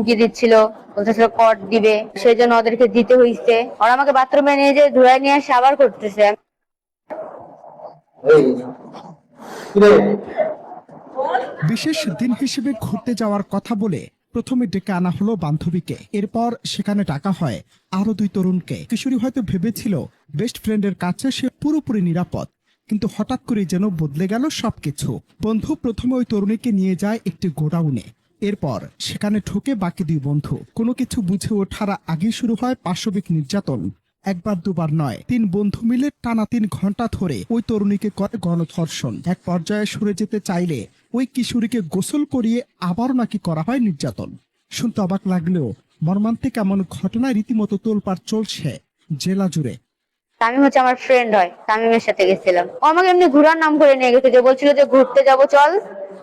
হুমকি দিচ্ছিল, বলতেছিল কট দিবে, সেই জন্য ওদেরকে দিতে হইছে। ওরা আমাকে বাথরুমে নিয়ে যে ধুয়ে নিয়ে এসে আবার করতেছে। বিশেষ দিন হিসেবে ঘুরতে যাওয়ার কথা বলে প্রথমে ডেকে আনা হলো বান্ধবীকে, এরপর সেখানে ডাকা হয় আরো 2 তরুণকে। কিশোরী হয়তো ভেবেছিল বেস্ট ফ্রেন্ডের কাছে সে পুরোপুরি নিরাপদ, কিন্তু হঠাৎ করে যেন বদলে গেল সবকিছু। বন্ধু প্রথমে ওই তরুণীকে নিয়ে যায় একটি গোডাউনে, এরপর সেখানে ঢোকে বাকি 2 বন্ধু। কোনো কিছু বুঝে ওঠার আগেই শুরু হয় পাশবিক নির্যাতন। একবার দুবার নয়, 3 বন্ধু মিলে টানা 3 ঘন্টা ধরে ওই তরুণীকে করে গণধর্ষণ। এক পর্যায়ে সরে যেতে চাইলে ওই কিশোরীকে গোসল করিয়ে আবারও নাকি করা হয় নির্যাতন। শুনতে অবাক লাগলেও মর্মান্তিক এমন ঘটনায় রীতিমতো তোলপাড় চলছে জেলা জুড়ে। তামিম হচ্ছে আমার ফ্রেন্ড হয়, তামিমের সাথে গেছিলাম। ও আমাকে এমনি ঘোরার নাম করে নিয়ে গেছে, যে বলছিল যে ঘুরতে যাব চল,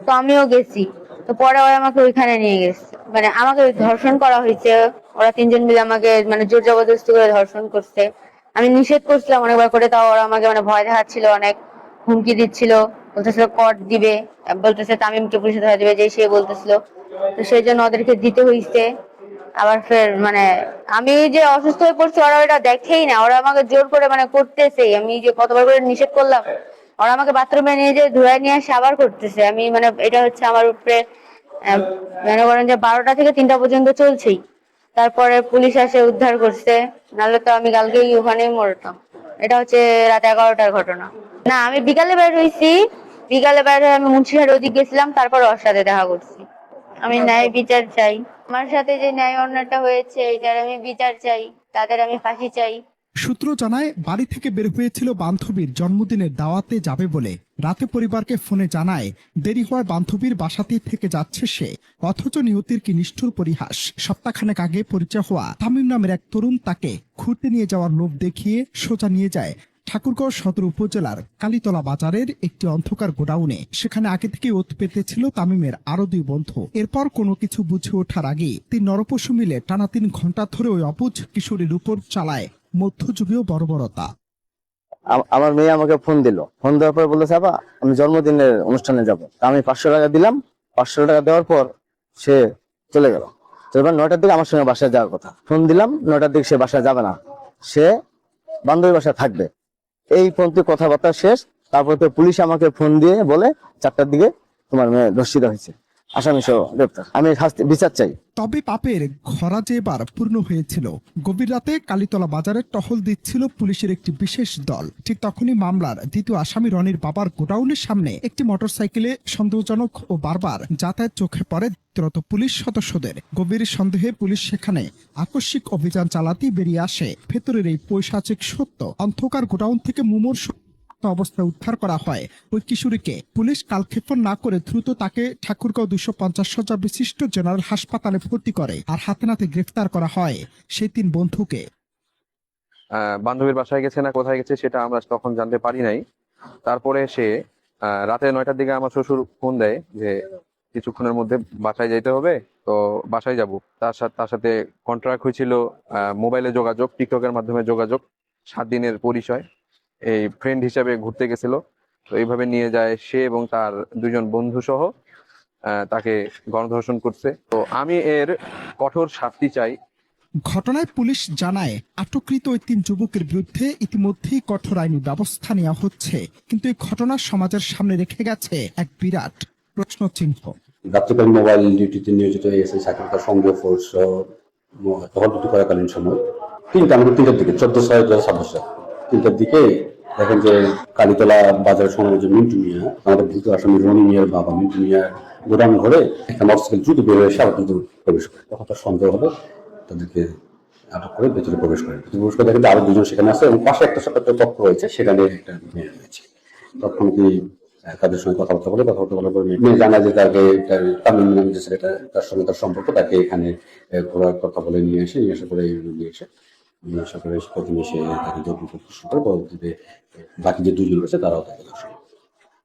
তো আমিও গেছি। তো পরে ওরা আমাকে ওইখানে নিয়ে গেছে, মানে আমাকে ধর্ষণ করা হয়েছে। ওরা 3 জন মিলে আমাকে মানে জোর জবরদস্তি করে ধর্ষণ করছে। আমি নিষেধ করছিলাম অনেকবার করে, তাও ওরা আমাকে মানে ভয় দেখাচ্ছিল, অনেক হুমকি দিচ্ছিল, বলতেছিল কট দিবে, বলতেছে তামিমকে পুলিশে ধরা দিবে, যে সে বলতেছিল। তো সেই জন্য ওদেরকে দিতে হইছে। আবার ফের মানে আমি যে অসুস্থ হয়ে পড়ছি ওরা ওটা দেখেই না, ওরা আমাকে জোর করে মানে করতেছে। আমি যে কতবার করে নিষেধ করলাম, ওরা আমাকে বাথরুমে নিয়ে যে ধুয়ে নিয়ে এসে আবার করতেছে। আমি মানে এটা হচ্ছে আমার উপরে মনে করেন যে 12টা থেকে 3টা পর্যন্ত চলছেই। তারপরে পুলিশ এসে উদ্ধার করছে, নাহলে তো আমি কালকেই ওখানেই মরতাম। এটা হচ্ছে রাত 11টার ঘটনা। না, আমি বিকালে বের হয়েছি, বিকালে বের হয়ে আমি মুন্সিহাট ওদিক গেছিলাম, তারপর ওর সাথে দেখা করছি। আমি ন্যায় বিচার চাই। আমার সাথে যে ন্যায় অন্যায়টা হয়েছে এটার আমি বিচার চাই, তাদের আমি ফাঁসি চাই। সূত্র জানায় বাড়ি থেকে বের হয়েছিল বান্ধবীর জন্মদিনের দাওয়াতে যাবে বলে। রাতে পরিবারকে ফোনে জানায় দেরি হওয়ায় বান্ধবীর বাসাতেই থেকে যাচ্ছে সে। অথচ নিহতের কি নিষ্ঠুর পরিহাস। সপ্তাহখানেক আগে পরিচয় হওয়া তামিম নামের এক তরুণ তাকে ঘুরতে নিয়ে যাওয়ার লোভ দেখিয়ে সোজা নিয়ে যায় ঠাকুরগাঁও সদর উপজেলার কালীতলা বাজারের একটি অন্ধকার গোডাউনে। সেখানে আগে থেকে ওত পেতেছিল তামিমের আরো 2 বন্ধু। এরপর কোনো কিছু বুঝে ওঠার আগে 3 নরপশু মিলে টানা 3 ঘন্টা ধরে ওই অবুঝ কিশোরীর উপর চালায় মধ্যযুগীয় বর্বরতা। আমার মেয়ে আমাকে ফোন দিল, ফোন দেওয়ার পর বললো বাবা আমি জন্মদিনের অনুষ্ঠানে যাব। আমি 500 টাকা দিলাম। 500 টাকা দেওয়ার পর সে চলে গেল। তো এবার 9টার দিকে আমার সঙ্গে বাসায় যাওয়ার কথা, ফোন দিলাম 9টার দিকে সে বাসায় যাবে না, সে বান্ধবী বাসায় থাকবে। এই পর্যন্ত কথাবার্তা শেষ। তারপর তো পুলিশ আমাকে ফোন দিয়ে বলে 4টার দিকে তোমার মেয়ে ধর্ষিত হয়েছে, আসামি সহ গ্রেপ্তার। আমি বিচার চাই। তবে পাপের খরা যে এবার পূর্ণ হয়েছিল। গভীর রাতে কালীতলা বাজারে টহল দিচ্ছিল পুলিশের একটি বিশেষ দল। ঠিক তখনই মামলার 2য় আসামি রনির বাবার গোডাউনের সামনে একটি মোটরসাইকেলে সন্দেহজনক ও বারবার যাতায়াত চোখে পড়ে পুলিশ সদস্যদের। গভীর সন্দেহে পুলিশ সেখানে আকস্মিক অভিযান চালাতেই বেরিয়ে আসে ভেতরের এই পৈশাচিক সত্য। অন্ধকার গোডাউন থেকে মুমূর্ষ অবস্থায় উদ্ধার করা হয় ওই কিশোরীকে। পুলিশ কালক্ষেপণ না করে দ্রুত তাকে ঠাকুরগাঁও 250 শয্যা বিশিষ্ট জেনারেল হাসপাতালে ভর্তি করে। আর হাতে নাতে গ্রেফতার করা হয় সেই 3 বন্ধুকে। বান্ধবীর বাসায় গেছে না কোথায় গেছে সেটা আমরা তখন জানতে পারি নাই। তারপরে সে রাতে 9টার দিকে আমার শ্বশুর ফোন দেয় যে কিছুক্ষণের মধ্যে বাসায় যাইতে হবে, তো বাসায় যাব। তার সাথে কন্ট্রাক্ট হয়েছিল মোবাইলে যোগাযোগ, টিকটকের মাধ্যমে যোগাযোগ, 7 দিনের পরিচয়। এই ফ্রেন্ড হিসাবে ঘুরতে গেছিল। তো এইভাবে নিয়ে যায় সে এবং তার 2 জন বন্ধু সহ তাকে গণধর্ষণ করছে। তো আমি এর কঠোর শাস্তি চাই। ঘটনায় পুলিশ জানায় আটককৃত ওই 3 যুবকের বিরুদ্ধে ইতিমধ্যেই কঠোর আইনি ব্যবস্থা নেওয়া হচ্ছে। কিন্তু এই ঘটনা সমাজের সামনে রেখে গেছে এক বিরাট প্রশ্নচিহ্ন। রাত্রিকালীন মোবাইল ডিউটিতে নিয়োজিত এসআই শাকিল তার সঙ্গে ফোর্স টহল ডিউটি করাকালীন সময় 3টার দিকে 14/6/2026 3টার দিকে দেখেন যে কালীতলা বাজার সময় যে মিন্টু মিয়া, আমাদের দ্রুত আসামি রনি মিয়ার বাবা মিন্টু মিয়া গোডাউন ঘরে একটা মোটরসাইকেল দ্রুত বের হয়ে আবার দ্রুত প্রবেশ করে। তখন তার সন্দেহ হলো, তাদেরকে আটক করে ভেতরে প্রবেশ করে। দেখেন আরো 2 জন সেখানে আছে এবং পাশে একটা ছোট্ট কক্ষ রয়েছে, সেখানে একটা মেয়ে রয়েছে। তখন কি তাদের সঙ্গে কথাবার্তা বলার পর মেয়ে জানা যে তাকে তামিম নামে যে ছেলেটা, তার সঙ্গে তার সম্পর্ক, তাকে এখানে ঘোরার কথা বলে নিয়ে আসে পরে নিয়ে আসা করে প্রথমে সে তাকে জোরপূর্বক প্রশ্ন করে, পরবর্তীতে বাকি যে 2 জন রয়েছে তারাও তাকে দর্শন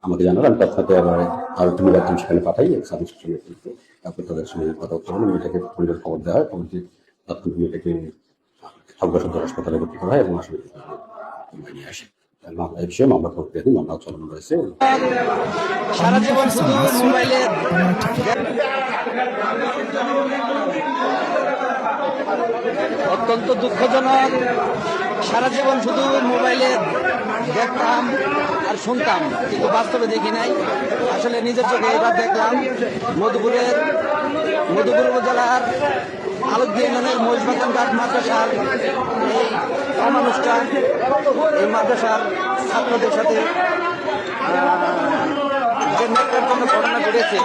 আমাকে জানালো। আমি তৎক্ষণাৎ আরো 3 মাধ্যম সেখানে পাঠাই সাব ইন্সপেক্টর। তারপর তাদের সঙ্গে কথাবার্তা বলে মেয়েটাকে পরিবার খবর দেওয়া হয়। পরবর্তী তাৎক্ষণিক মেয়েটাকে ঠাকুরগাঁও সদর হাসপাতালে ভর্তি করা হয় এবং আসলে নিয়ে আসে। এই বিষয়ে মামলা প্রক্রিয়া মামলা চলমান রয়েছে। সারা জীবন অত্যন্ত দুঃখজনক। সারা জীবন শুধু মোবাইলে দেখতাম আর শুনতাম, কিন্তু বাস্তবে দেখি নাই। আসলে নিজের চোখে এবার দেখলাম মধুপুর উপজেলার আলোকদিয়া ইউনিয়নের মহিষবাগান ঘাট মাদ্রাসার এই অমানুষ্ঠান, এই মাদ্রাসার ছাত্রদের সাথে যে ন্যাক্কারজনক ঘটনা ঘটেছে,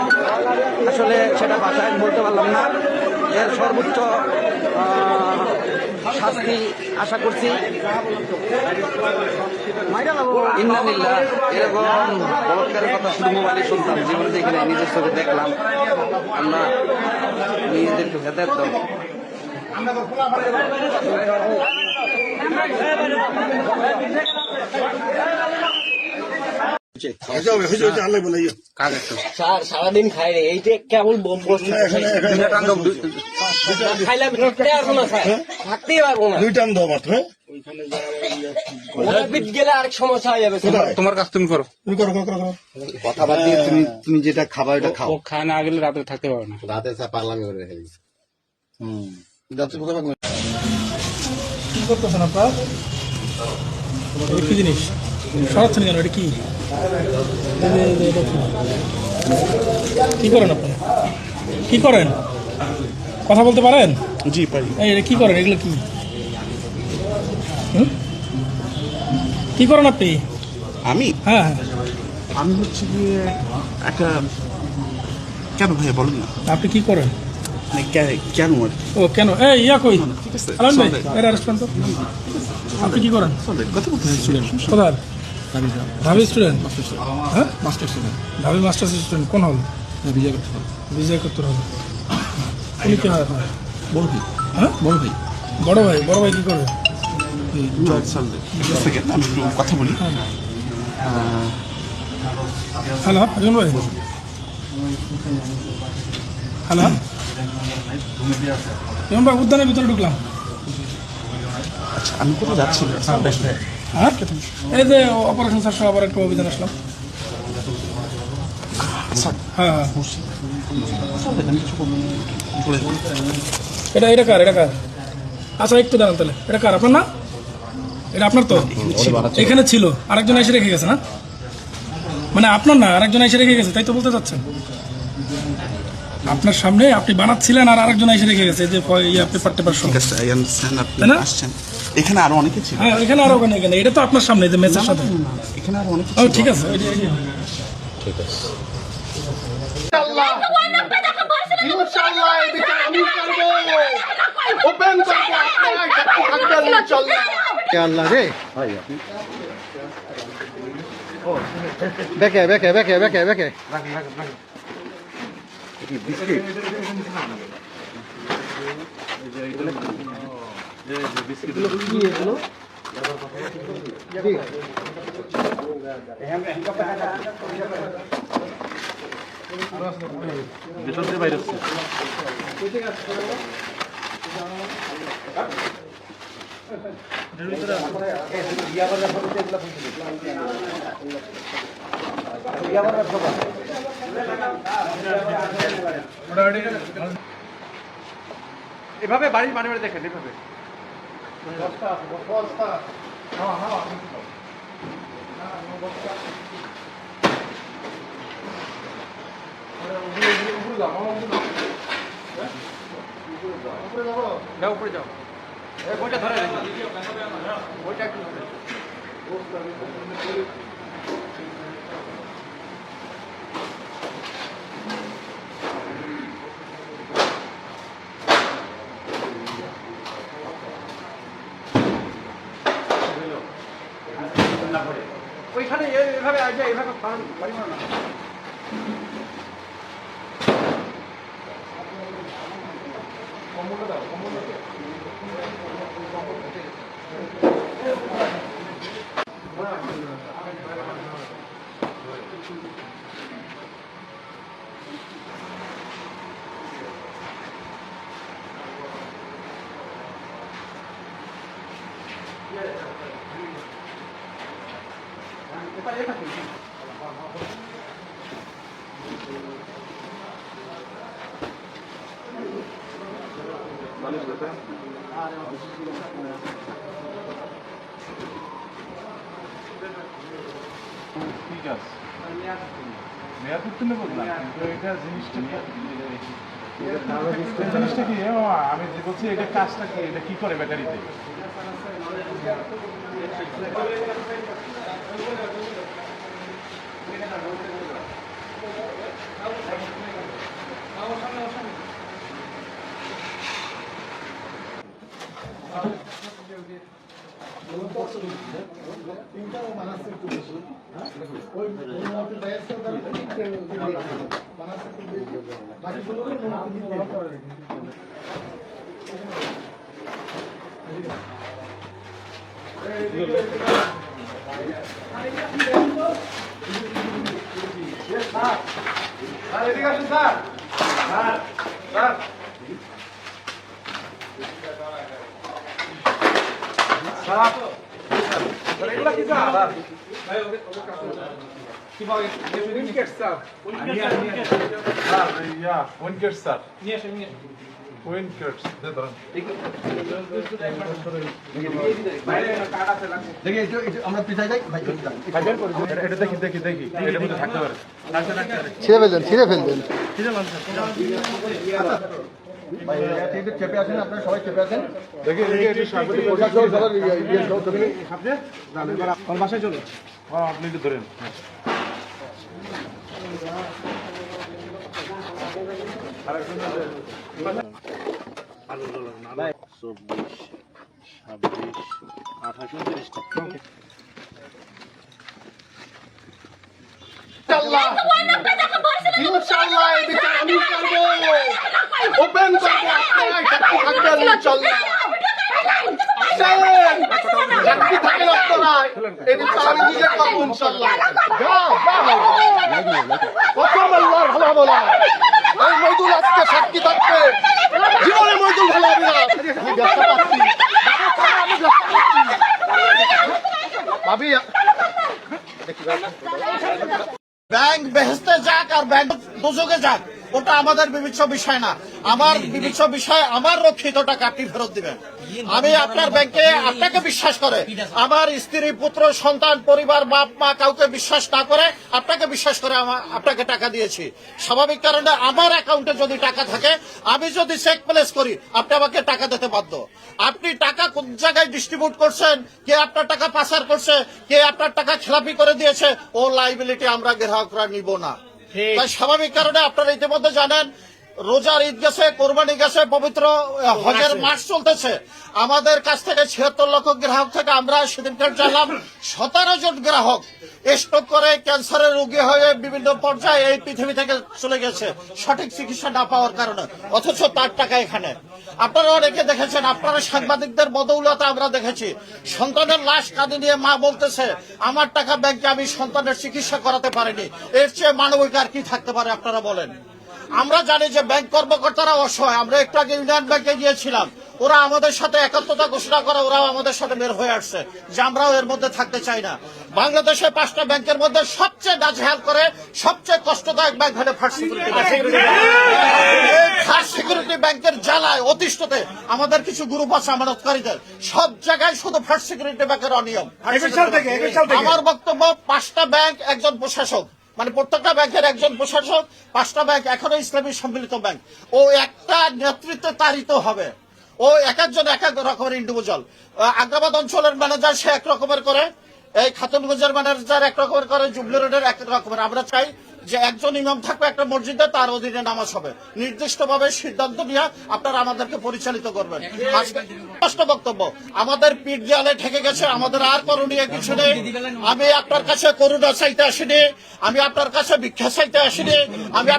আসলে সেটা ভাষায় বলতে পারলাম না। এর সর্বোচ্চ শাস্তি আশা করছি। ইন্নালিল্লাহ, এরকম বলৎকারের কথা শুধু মোবাইলে শুনতাম, জীবনে দেখি নাই, নিজের চোখে দেখলাম। আমরা নিজেদেরকে হেদায়েত দাও। সারাদিন খাই রে, এইটা কেবল বোম করছে, খাইলাম থাকতেই পারবো না। গেলে আরেক সমস্যা হয়ে যাবে। তোমার কাজ তুমি করো, কথা বাদ দিয়ে তুমি যেটা খাবার ওটা খাও। ও খায় না গেলে রাতে থাকতে পারবে না। রাতে পারলাম করে রেখে দিচ্ছি। কি করতেছেন আপনার? কি জিনিস সরাচ্ছেন কেন? এটা কি? কি করেন আপনি? কি করেন? কথা বলতে পারেন? জি পারি। এটা কি করেন? এগুলো কি? কি করেন আপনি? আমি হ্যাঁ হ্যাঁ, আমি হচ্ছে গিয়ে একটা, কেন ভাই বলুন না, আপনি কি করেন? মানে কেন আর কি? ও কেন? এই ইয়া কই? ঠিক আছে, আলান ভাই, চলে। এর রেস্টুরেন্ট তো। আপনি কি করেন? কথা বলতে স্টুডেন্ট, কোথায়? ঢাবি স্টুডেন্ট? হ্যাঁ, মাস্টার স্টুডেন্ট, ঢাবি মাস্টার্স স্টুডেন্ট। কোন হল? বিজয় করতে হবে। বিজয় করতে হবে। উনি কি হয় আপনার? বড় ভাই, হ্যাঁ, বড় ভাই। বড় ভাই। বড় ভাই কি করবে? সেকেন্ড আমি একটু কথা বলি। হ্যালো অর্জুন ভাই, হ্যালো যেমন ভাই, উদ্যানের ভিতরে ঢুকলাম। আচ্ছা, আমি কোথাও যাচ্ছি না। হ্যাঁ, এই যে অপারেশন স্যার সহ আবার একটা অভিযান আসলাম। হ্যাঁ হ্যাঁ, এটা কার? এটা কার? আচ্ছা একটু দাঁড়ান তাহলে। এটা কার? আপনার না? এটা আপনার তো? এখানে ছিল, আরেকজন এসে রেখে গেছে না? মানে আপনার না, আরেকজন এসে রেখে গেছে, তাই তো বলতে চাচ্ছেন? আপনার সামনে আপনি বানাচ্ছিলেন আর আরেকজন এসে রেখে গেছে, যে পেপার টেপার সব। ঠিক আছে, আই আন্ডারস্ট্যান্ড। আপনি তাই না? আসছেন, এখানে আরো অনেকে ছিল। হ্যাঁ, এখানে আর ওখানে এখানে, এটা তো আপনার সামনে, যে মেসের সাথে। এখানে আরো অনেকে ও ছিল। ঠিক আছে, আল্লাহ রে, বেকে বেকে বেকে বেকে বেকে এভাবে বাড়ি মানে দেখেন, এভাবে যাও, উপরে যাও। বইটা ধরে রেখো, বইটা একটু ধরে। ওইখানে এভাবে আসবে, এইভাবে বাড়ি মারো না। ঠিক আছে মেয়াদ উত্তীর্ণ করলাম কিন্তু এটা জিনিসটা কি আমি যে বলছি এটা কাজটা কি এটা কি করে ব্যাটারিতে আমরা পিছাই যাই এটা দেখি দেখি দেখি এটার মধ্যে থাকতে পারে ছিঁড়ে ফেলবেন চেপে আসেন, আপনারা সবাই চেপে আসেন। দেখি বাসায় চলো। আপনি একটু ধরেন সাক্ষী থাকবে জীবনে মজদুর ভালো হবে না। ভাবি ব্যাংক বেহেস্তে যাক আর ব্যাংক দুজকে যাক, ওটা আমাদের বিবেচ্য বিষয় না। আমার বিবেচ্য বিষয় আমার রক্ষিত টাকা আপনি ফেরত দিবেন। আমি আপনার ব্যাংকে আপনাকে বিশ্বাস করে, আমার স্ত্রী পুত্র সন্তান পরিবার বাপ মা কাউকে বিশ্বাস না করে আপনাকে বিশ্বাস করে আপনাকে টাকা দিয়েছি। স্বাভাবিক কারণে আমার অ্যাকাউন্টে যদি টাকা থাকে, আমি যদি চেক প্লেস করি, আপনি আমাকে টাকা দিতে বাধ্য। আপনি টাকা কোন জায়গায় ডিস্ট্রিবিউট করছেন, কে আপনার টাকা পাচার করছে, কে আপনার টাকা খেলাপি করে দিয়েছে, ও লাইবিলিটি আমরা গ্রাহকরা নিব না। তাই স্বাভাবিক কারণে আপনারা ইতিমধ্যে জানেন, রোজার ঈদ গেছে, কোরবানি গেছে, পবিত্র হজের মাস চলতেছে। আমাদের কাছ থেকে 76 লক্ষ গ্রাহক থেকে আমরা সেদিনকে জানলাম 17 জন গ্রাহক স্ট্রোক করে ক্যান্সারের রোগী হয়ে বিভিন্ন পর্যায়ে এই পৃথিবী থেকে চলে গেছে সঠিক চিকিৎসা না পাওয়ার কারণে, অথচ তার টাকা এখানে। আপনারা অনেকে দেখেছেন, আপনারা সাংবাদিকদের বদৌলতে আমরা দেখেছি সন্তানের লাশ কাঁধে নিয়ে মা বলতেছে আমার টাকা ব্যাংকে, আমি সন্তানের চিকিৎসা করাতে পারিনি। এর চেয়ে মানবিক আর কি থাকতে পারে আপনারা বলেন? আমরা জানি যে ব্যাংক কর্মকর্তারা অসহায়। আমরা একটু আগে ইউনিয়ন ব্যাংকে গিয়েছিলাম, ওরা আমাদের সাথে একাত্মতা ঘোষণা করে ওরাও আমাদের সাথে বের হয়ে আসছে যে আমরাও এর মধ্যে থাকতে চাই না। বাংলাদেশে 5টা ব্যাংকের মধ্যে সবচেয়ে নাজেহাল করে, সবচেয়ে কষ্টদায়ক ব্যাংক হলো ফার্স্ট সিকিউরিটি ব্যাংক। এই ফার্স্ট সিকিউরিটি ব্যাংকের জ্বালায় অতিষ্ঠতে আমাদের কিছু গ্রুপ আছে আমানতকারীদের, সব জায়গায় শুধু ফার্স্ট সিকিউরিটি ব্যাংকের অনিয়ম। আমার বক্তব্য, 5টা ব্যাংক একজন প্রশাসক, মানে প্রত্যেকটা ব্যাংকের একজন প্রশাসক, 5টা ব্যাংক এখনো ইসলামী সম্মিলিত ব্যাংক। ও একটা নেতৃত্বে তাড়িত হবে, ও এক একজন এক এক রকমের ইন্ডিভিজুয়াল। আগ্রাবাদ অঞ্চলের ম্যানেজার সে এক রকমের করে, এই খাতুনগঞ্জের ম্যানেজার এক রকমের করে, জুবলি রোডের এক রকমের। আমরা চাই যে একজন ইমাম থাকবে একটা মসজিদে, তার অধীনে নামাজ হবে। নির্দিষ্টভাবে সিদ্ধান্ত নিয়ে আপনারা আমাদেরকে পরিচালিত করবেন। স্পষ্ট বক্তব্য, আমাদের পিঠ দেয়ালে ঠেকে গেছে, আমাদের আর করণীয় কিছু নেই। আমি আপনার কাছে করুণা চাইতে আসিনি, আমি আপনার কাছে ভিক্ষা চাইতে আসিনি, আমি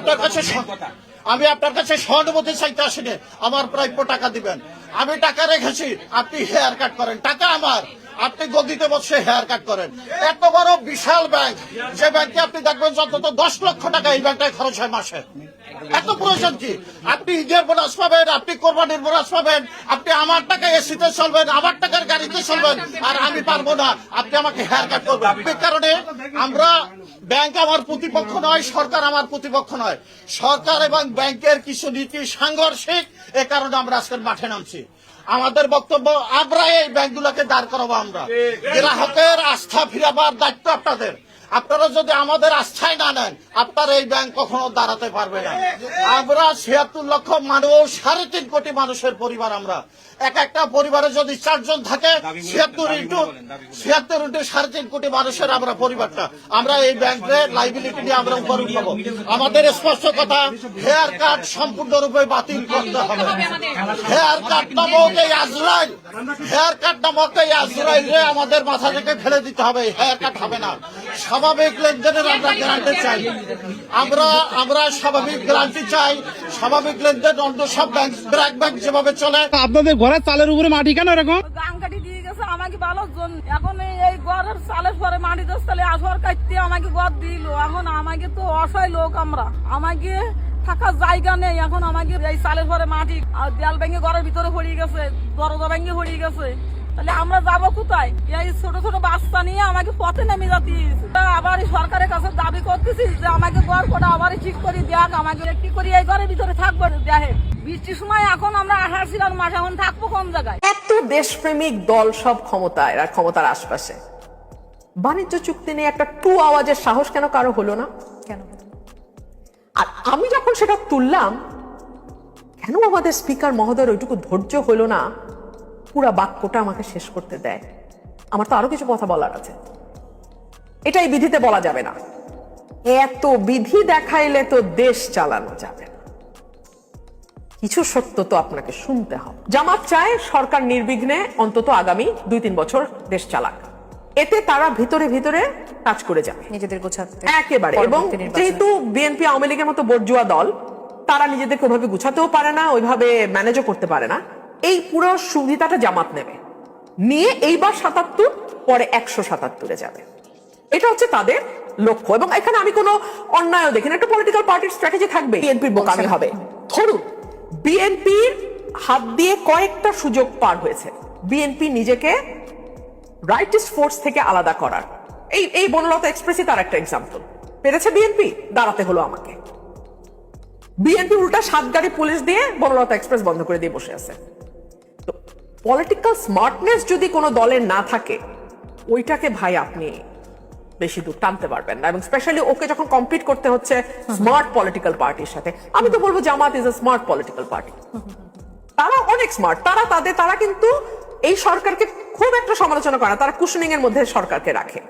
আপনার কাছে সহানুভূতি চাইতে আসিনি। আমার প্রাপ্য টাকা দিবেন। আমি টাকা রেখেছি, আপনি হেয়ার কাট করেন, টাকা আমার, আপনি গদিতে বসে হেয়ার কাট করেন। এত বড় বিশাল ব্যাংক, যে ব্যাংকে আপনি দেখবেন অন্তত 10 লক্ষ টাকা এই ব্যাংকটায় খরচ হয় মাসে। এত প্রয়োজন কি? আপনি ঈদের বোনাস পাবেন, আপনি কোরবানির বোনাস পাবেন, আপনি আমার টাকা এসিতে চলবেন, আমার টাকার গাড়িতে চলবেন, আর আমি পারবো না, আপনি আমাকে হেয়ার কাট করবেন। এই কারণে আমরা ব্যাংক আমার প্রতিপক্ষ নয়, সরকার আমার প্রতিপক্ষ নয়। সরকার এবং ব্যাংকের কিছু নীতি সাংঘর্ষিক, এ কারণে আমরা আজকের মাঠে নামছি। আমাদের বক্তব্য, আমরা এই ব্যাংকগুলোকে দাঁড় করাবো। আমরা গ্রাহকের আস্থা ফিরাবার দায়িত্ব আপনাদের। আপনারা যদি আমাদের আস্থায় না নেন, আপনার এই ব্যাংক কখনো দাঁড়াতে পারবে না। আমরা ৭৬ লক্ষ মানুষ, ৩.৫ কোটি মানুষের পরিবার। আমরা একটা পরিবারে যদি ৪ জন থাকে, ৭৬ ইন্টু ৩.৫ কোটি মানুষের আমরা পরিবারটা। আমরা এই ব্যাংকের লাইবিলিটি নিয়ে আমরা উপর উঠাবো। আমাদের স্পষ্ট কথা, হেয়ার কাট সম্পূর্ণরূপে বাতিল করতে হবে। হেয়ার কাট নামক এই আজরাইল, হেয়ার কাট নামক এই আজরাইলরে আমাদের মাথা থেকে ফেলে দিতে হবে। হেয়ার কাট হবে না। স্বাভাবিক লেনদেনের আমরা গ্যারান্টি চাই। আমরা স্বাভাবিক গ্যারান্টি চাই। স্বাভাবিক লেনদেন অন্য সব ব্যাংক, ব্র্যাক ব্যাংক যেভাবে চলে। আপনাদের ঘরের চালের উপরে মাটি কেন এরকম? গান কাটি দিয়ে গেছে আমাকে ভালো জন। এখন এই ঘরের চালের পরে মাটি দোস্তালে আসর কাটতে আমাকে ঘর দিল। এখন আমাকে তো অসহায় লোক, আমরা আমাকে থাকার জায়গা নেই। এখন আমাকে এই চালের পরে মাটি আর দেয়াল ভেঙে ঘরের ভিতরে হরিয়ে গেছে, দরজা ভেঙে হরিয়ে গেছে। তাহলে আমরা যাবো কোথায়? এই ছোট ছোট বাচ্চা নিয়ে আমাকে পথে নেমে যাচ্ছি। আবার সরকারের কাছে দাবি করতেছি যে আমাকে ঘর কটা আবার ঠিক করে দেখ, আমাকে একটি করে এই ঘরের ভিতরে থাকবো। দেখে বৃষ্টির সময় এখন আমরা ২৮ মাস, এখন থাকবো কোন জায়গায়? এত দেশপ্রেমিক দল সব ক্ষমতায় আর ক্ষমতার আশপাশে, বাণিজ্য চুক্তি নিয়ে একটা টু আওয়াজের সাহস কেন কারো হলো না? কেন? আর আমি যখন সেটা তুললাম, কেন আমাদের স্পিকার মহোদয়ের ওইটুকু ধৈর্য হলো না পুরা বাক্যটা আমাকে শেষ করতে দেয়? আমার তো আরো কিছু কথা বলার আছে। এটা এই বিধিতে বলা যাবে না। এত বিধি দেখাইলে তো দেশ চালানো যাবে না। কিছু সত্য তো আপনাকে শুনতে হবে। জামাত চায় সরকার নির্বিঘ্নে অন্তত আগামী ২-৩ বছর দেশ চালাক। এতে তারা ভিতরে ভিতরে কাজ করে যাবে, নিজেদের গোছাতে একেবারে। এবং যেহেতু বিএনপি আওয়ামী লীগের মতো বর্জুয়া দল, তারা নিজেদেরকে ওইভাবে গুছাতেও পারে না, ওইভাবে ম্যানেজও করতে পারে না। এই পুরো সুবিধাটা জামাত নেবে, নিয়ে এইবার ৭৭, পরে ১৭৭-এ যাবে। এটা হচ্ছে তাদের লক্ষ্য। এবং এখানে আমি কোনো অন্যায় দেখি না। একটা পলিটিক্যাল পার্টির স্ট্র্যাটেজি থাকবে। বিএনপির বোকামি হবে। ধরুন বিএনপির হাত দিয়ে কয়েকটা সুযোগ পার হয়েছে বিএনপি নিজেকে রাইটিস্ট ফোর্স থেকে আলাদা করার। এই বনলতা এক্সপ্রেসই তার একটা এক্সাম্পল। পেরেছে বিএনপি, দাঁড়াতে হলো আমাকে। বিএনপি উল্টা ৭ গাড়ি পুলিশ দিয়ে বনলতা এক্সপ্রেস বন্ধ করে দিয়ে বসে আছে। তো পলিটিক্যাল স্মার্টনেস যদি কোনো দলের না থাকে, ওইটাকে ভাই আপনি বেশি দূর টানতে পারবেন না। এবং স্পেশালি ওকে যখন কম্পিট করতে হচ্ছে স্মার্ট পলিটিক্যাল পার্টির সাথে, আমি তো বলবো Jamaat is a smart political party. তারা অনেক স্মার্ট। তারা কিন্তু এই সরকারকে খুব একটা সমালোচনা করে না, তারা কুশনিং এর মধ্যে সরকারকে রাখে।